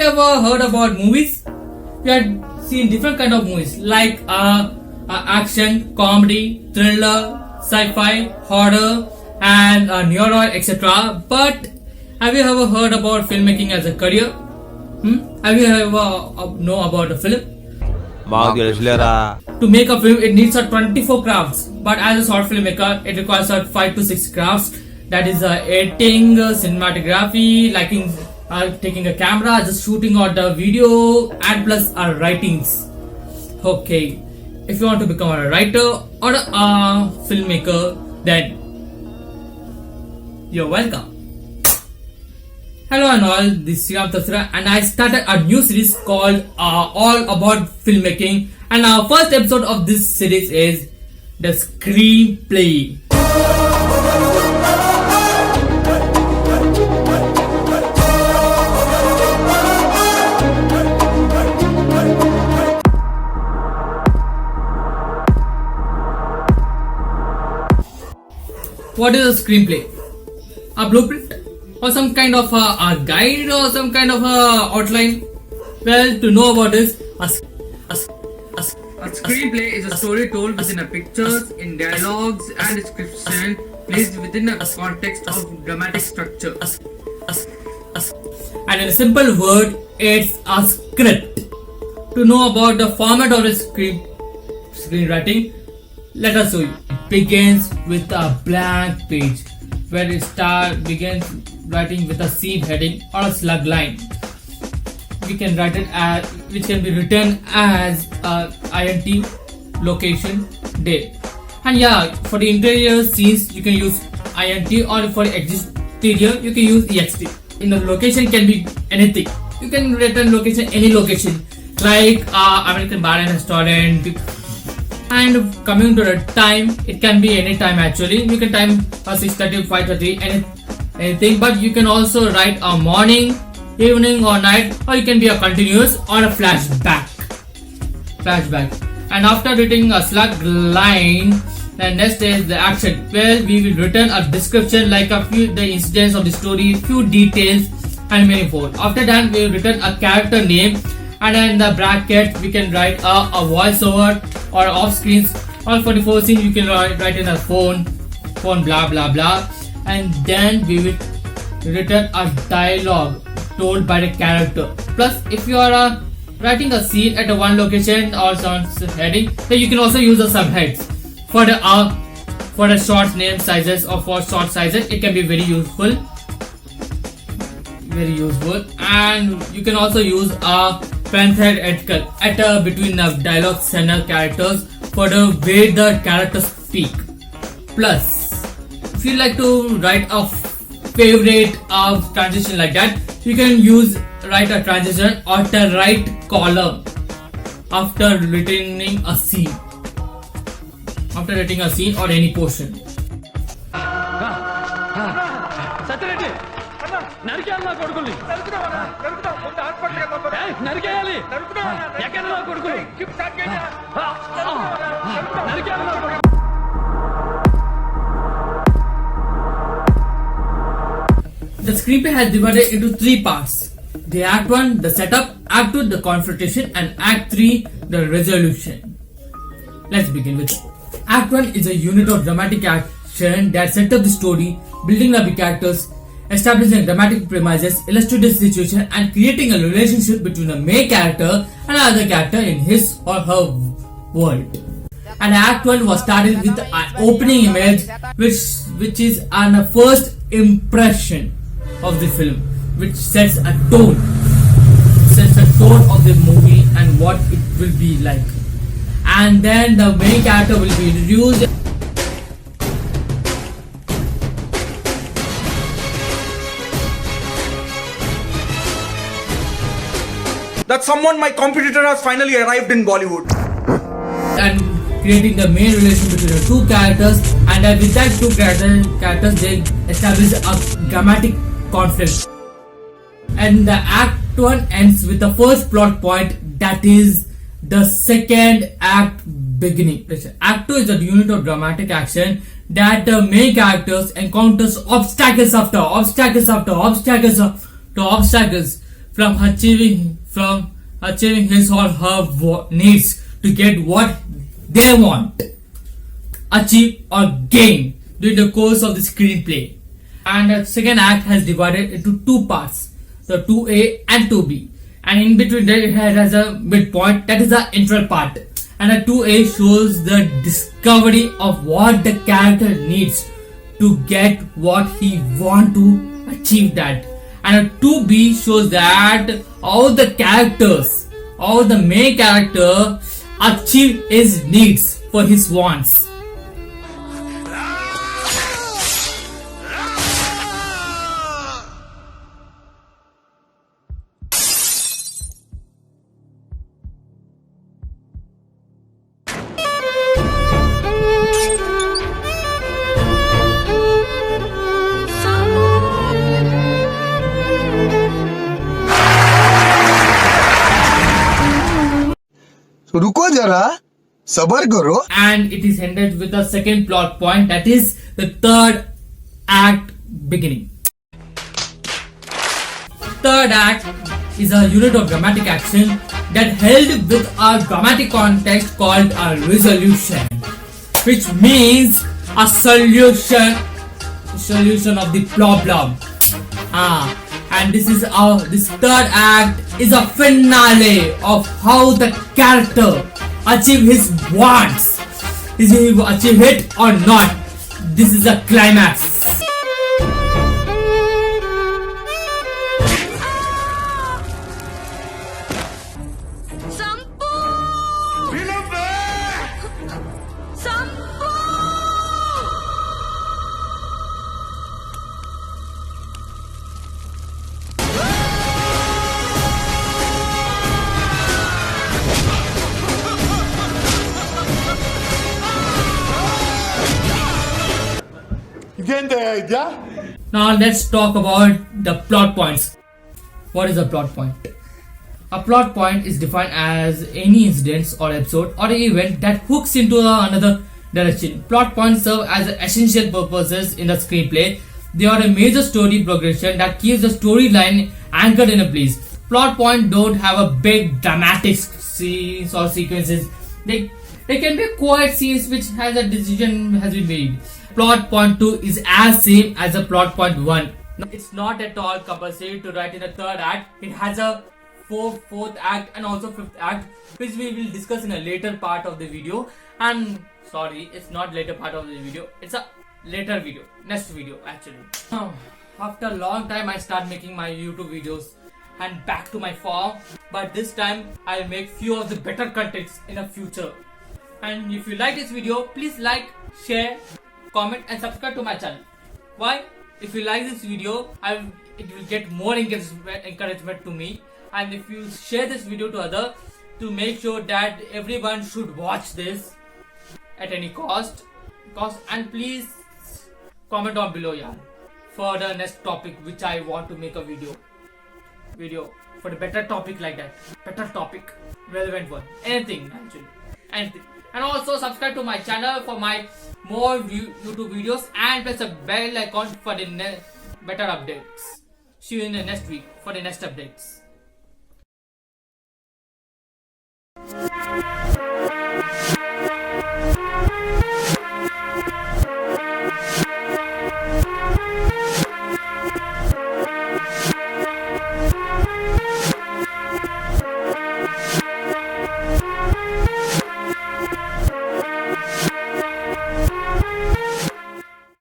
Ever heard about movies? We have seen different kind of movies like action, comedy, thriller, sci-fi, horror, and neuro, etc. But have you ever heard about filmmaking as a career? Have you ever know about a film? To make a film, it needs 24 crafts. But as a short filmmaker, it requires 5 to 6 crafts. That is editing, cinematography, taking a camera, just shooting out the video, and plus writings. Okay, if you want to become a writer or a filmmaker, then you're welcome. Hello and all, this is SRIRAM TALASALA and I started a new series called All About Filmmaking, and our first episode of this series is the Screenplay. What is a screenplay? A blueprint? Or some kind of a guide or some kind of a outline? Well, to know about this, a screenplay is a story told within a pictures, in dialogues and description, placed within a context of dramatic structure. And in a simple word, it's a script. To know about the format of a screenwriting, let us show you. It begins with a blank page where it begins writing with a scene heading or a slug line. We can write it as, which can be written as int location day. And yeah, for the interior scenes you can use int, or for exterior you can use ext. In the location can be anything. You can return location any location, like American bar and restaurant. And coming to the time, it can be any time actually. You can time 6:30, 5:30, anything. But you can also write a morning, evening or night, or you can be a continuous or a flashback. And after writing a slug line, the next is the action. Well, we will return a description like the incidents of the story, few details, and many more. After that, we will return a character name. And then in the bracket we can write a voiceover or off screens, or for the first scene you can write in a phone blah blah blah, and then we will return a dialogue told by the character. Plus, if you are writing a scene at a one location or some heading, then you can also use the subheads for the short name sizes or for short sizes. It can be very useful, and you can also use a parenthetical at between the dialogues and the characters for the way the characters speak. Plus, if you like to write a favorite transition like that, you can write a transition or the right column after writing a scene or any portion. The screenplay has divided into 3 parts. The Act 1, the setup, Act 2, the confrontation, and Act 3, the resolution. Let's begin with it. Act 1 is a unit of dramatic action that sets up the story, building up the characters, establishing dramatic premises, illustrating the situation, and creating a relationship between the main character and another character in his or her world. And Act 1 was started with an opening image, which is a first impression of the film, which sets a tone of the movie and what it will be like. And then the main character will be introduced. That someone, my competitor, has finally arrived in Bollywood. And creating the main relation between the two characters, and with that two characters they establish a dramatic conflict. and the act 1 ends with the first plot point, that is the second act beginning. Act 2 is a unit of dramatic action that the main characters encounters obstacles after obstacles after obstacles to obstacles from achieving his or her needs to get what they want, achieve or gain during the course of the screenplay. And the second act has divided into two parts, the 2A and 2B, and in between there it has a midpoint, that is the intro part. And the 2A shows the discovery of what the character needs to get what he want to achieve that. And the 2B shows that all the main character achieve his needs for his wants. रुको जरा सबर करो. And it is ended with the second plot point, that is the third act beginning. Third act is a unit of dramatic action that held with a dramatic context called a resolution, which means a solution of the problem. And this third act is a finale of how the character achieve his wants. Is he achieve it or not? This is a climax. Now let's talk about the plot points. What is a plot point? A plot point is defined as any incident or episode or event that hooks into another direction. Plot points serve as essential purposes in the screenplay. They are a major story progression that keeps the storyline anchored in a place. Plot points don't have a big dramatic scenes or sequences. They can be quiet scenes which has a decision has been made. Plot point 2 is as same as a plot point 1. It's not at all compulsory to write in the third act. It has a fourth act and also fifth act, which we will discuss in a later part of the video. And sorry, it's not later part of the video. It's a later video, next video actually. After a long time, I start making my YouTube videos and back to my form. But this time, I'll make few of the better contents in the future. And if you like this video, please like, share, comment and subscribe to my channel. Why? If you like this video, it will get more encouragement to me. And if you share this video to others, to make sure that everyone should watch this at any cost. And please comment down below, yeah, for the next topic which I want to make a video for the better topic like that. Better topic, relevant one, anything actually, anything. And also subscribe to my channel for my more YouTube videos and press the bell icon for the better updates. See you in the next week for the next updates.